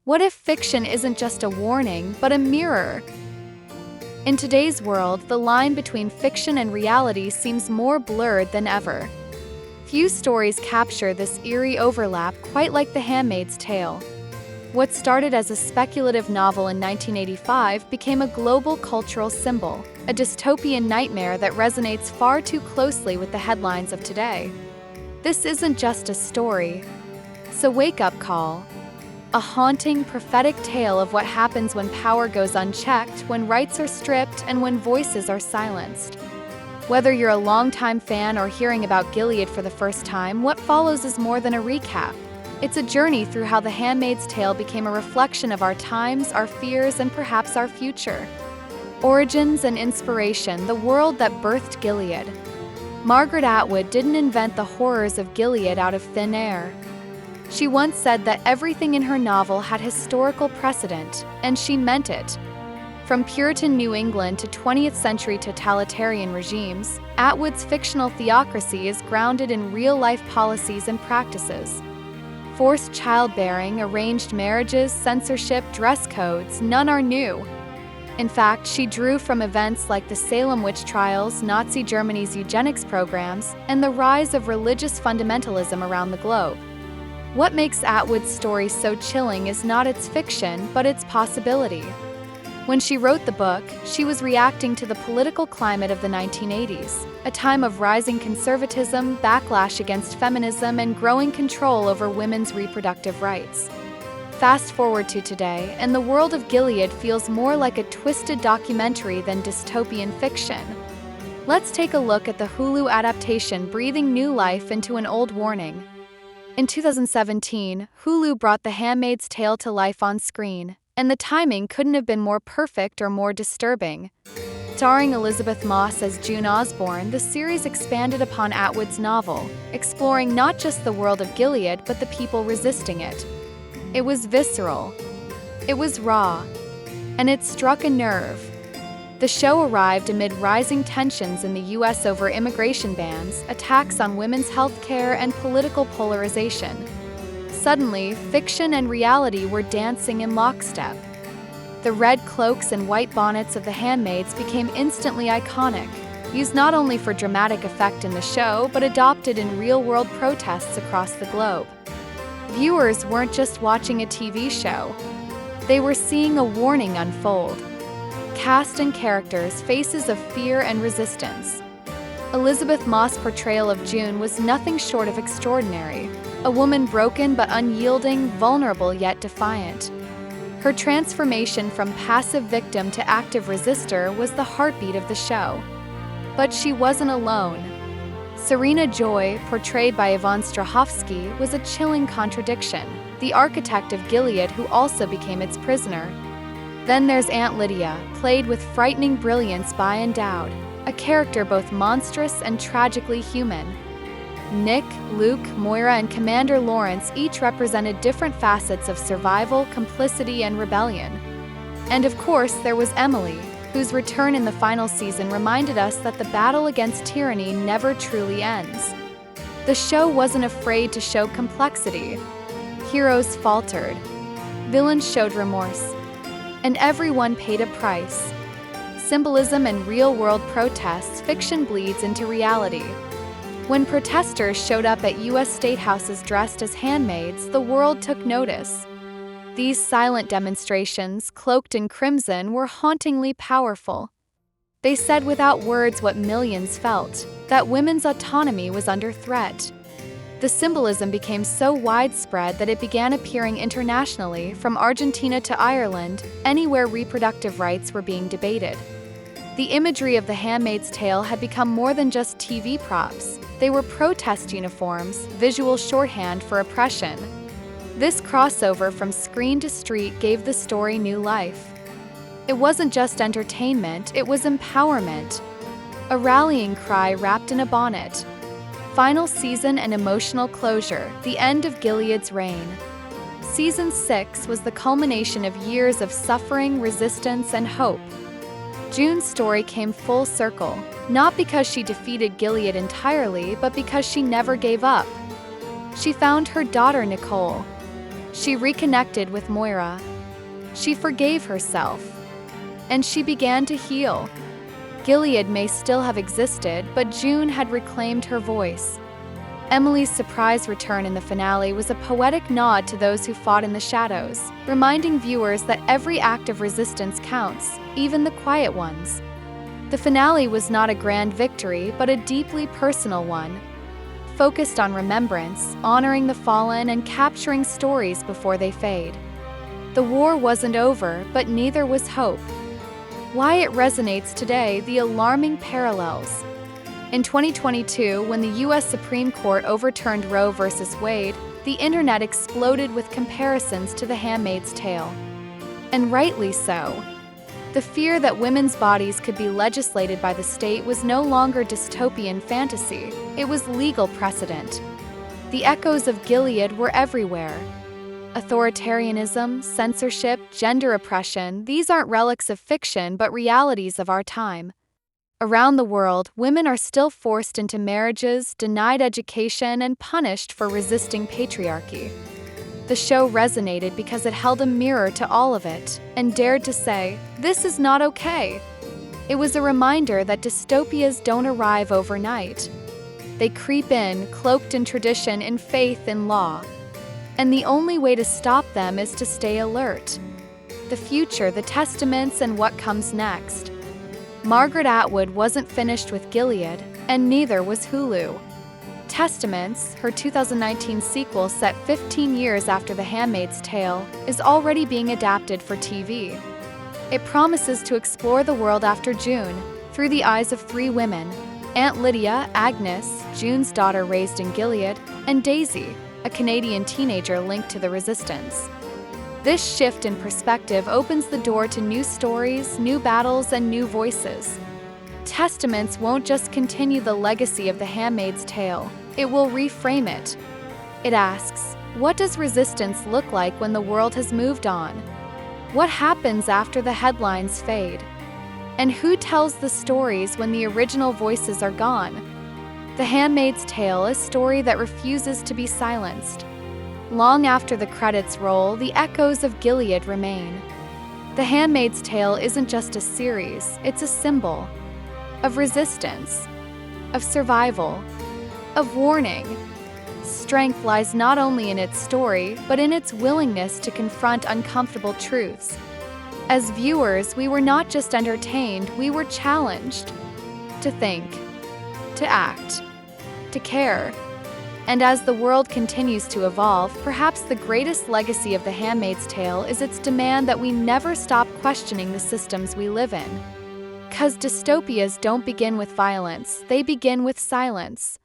What if fiction isn't just a warning, but a mirror? In today's world, the line between fiction and reality seems more blurred than ever. Few stories capture this eerie overlap quite like The Handmaid's Tale. What started as a speculative novel in 1985 became a global cultural symbol, a dystopian nightmare that resonates far too closely with the headlines of today. This isn't just a story. It's a wake-up call. A haunting, prophetic tale of what happens when power goes unchecked, when rights are stripped, and when voices are silenced. Whether you're a longtime fan or hearing about Gilead for the first time, what follows is more than a recap. It's a journey through how The Handmaid's Tale became a reflection of our times, our fears, and perhaps our future. Origins and inspiration, the world that birthed Gilead. Margaret Atwood didn't invent the horrors of Gilead out of thin air. She once said that everything in her novel had historical precedent, and she meant it. From Puritan New England to 20th century totalitarian regimes, Atwood's fictional theocracy is grounded in real-life policies and practices. Forced childbearing, arranged marriages, censorship, dress codes, none are new. In fact, she drew from events like the Salem witch trials, Nazi Germany's eugenics programs, and the rise of religious fundamentalism around the globe. What makes Atwood's story so chilling is not its fiction, but its possibility. When she wrote the book, she was reacting to the political climate of the 1980s, a time of rising conservatism, backlash against feminism, and growing control over women's reproductive rights. Fast forward to today, and the world of Gilead feels more like a twisted documentary than dystopian fiction. Let's take a look at the Hulu adaptation breathing new life into an old warning. In 2017, Hulu brought The Handmaid's Tale to life on screen, and the timing couldn't have been more perfect or more disturbing. Starring Elizabeth Moss as June Osborne, the series expanded upon Atwood's novel, exploring not just the world of Gilead but the people resisting it. It was visceral, it was raw, and it struck a nerve. The show arrived amid rising tensions in the U.S. over immigration bans, attacks on women's health care, and political polarization. Suddenly, fiction and reality were dancing in lockstep. The red cloaks and white bonnets of the handmaids became instantly iconic, used not only for dramatic effect in the show, but adopted in real-world protests across the globe. Viewers weren't just watching a TV show. They were seeing a warning unfold. Cast and characters, faces of fear and resistance. Elizabeth Moss' portrayal of June was nothing short of extraordinary, a woman broken but unyielding, vulnerable yet defiant. Her transformation from passive victim to active resistor was the heartbeat of the show. But she wasn't alone. Serena Joy, portrayed by Yvonne Strahovski, was a chilling contradiction, the architect of Gilead who also became its prisoner. Then there's Aunt Lydia, played with frightening brilliance by Endowed, a character both monstrous and tragically human. Nick, Luke, Moira, and Commander Lawrence each represented different facets of survival, complicity, and rebellion. And of course, there was Emily, whose return in the final season reminded us that the battle against tyranny never truly ends. The show wasn't afraid to show complexity. Heroes faltered. Villains showed remorse. And everyone paid a price. Symbolism and real-world protests, fiction bleeds into reality. When protesters showed up at U.S. state houses dressed as handmaids, the world took notice. These silent demonstrations, cloaked in crimson, were hauntingly powerful. They said without words what millions felt, that women's autonomy was under threat. The symbolism became so widespread that it began appearing internationally, from Argentina to Ireland, anywhere reproductive rights were being debated. The imagery of The Handmaid's Tale had become more than just TV props. They were protest uniforms, visual shorthand for oppression. This crossover from screen to street gave the story new life. It wasn't just entertainment, it was empowerment. A rallying cry wrapped in a bonnet. Final season and emotional closure, the end of Gilead's reign. Season 6 was the culmination of years of suffering, resistance, and hope. June's story came full circle, not because she defeated Gilead entirely, but because she never gave up. She found her daughter Nicole. She reconnected with Moira. She forgave herself. And she began to heal. Gilead may still have existed, but June had reclaimed her voice. Emily's surprise return in the finale was a poetic nod to those who fought in the shadows, reminding viewers that every act of resistance counts, even the quiet ones. The finale was not a grand victory, but a deeply personal one, focused on remembrance, honoring the fallen, and capturing stories before they fade. The war wasn't over, but neither was hope. Why it resonates today: the alarming parallels. In 2022, when the U.S. Supreme Court overturned Roe v. Wade, the internet exploded with comparisons to The Handmaid's Tale. And rightly so. The fear that women's bodies could be legislated by the state was no longer dystopian fantasy, it was legal precedent. The echoes of Gilead were everywhere. Authoritarianism, censorship, gender oppression, these aren't relics of fiction but realities of our time. Around the world, women are still forced into marriages, denied education, and punished for resisting patriarchy. The show resonated because it held a mirror to all of it and dared to say, "This is not okay." It was a reminder that dystopias don't arrive overnight. They creep in, cloaked in tradition, in faith, in law. And the only way to stop them is to stay alert. The future, the testaments, and what comes next. Margaret Atwood wasn't finished with Gilead, and neither was Hulu. Testaments, her 2019 sequel set 15 years after The Handmaid's Tale, is already being adapted for TV. It promises to explore the world after June, through the eyes of three women: Aunt Lydia, Agnes, June's daughter raised in Gilead, and Daisy, a Canadian teenager linked to the resistance. This shift in perspective opens the door to new stories, new battles, and new voices. Testaments won't just continue the legacy of The Handmaid's Tale, it will reframe it. It asks, what does resistance look like when the world has moved on? What happens after the headlines fade? And who tells the stories when the original voices are gone? The Handmaid's Tale, a story that refuses to be silenced. Long after the credits roll, the echoes of Gilead remain. The Handmaid's Tale isn't just a series, it's a symbol of resistance, of survival, of warning. Strength lies not only in its story, but in its willingness to confront uncomfortable truths. As viewers, we were not just entertained, we were challenged to think, to act, to care. And as the world continues to evolve, perhaps the greatest legacy of The Handmaid's Tale is its demand that we never stop questioning the systems we live in. 'Cause dystopias don't begin with violence, they begin with silence.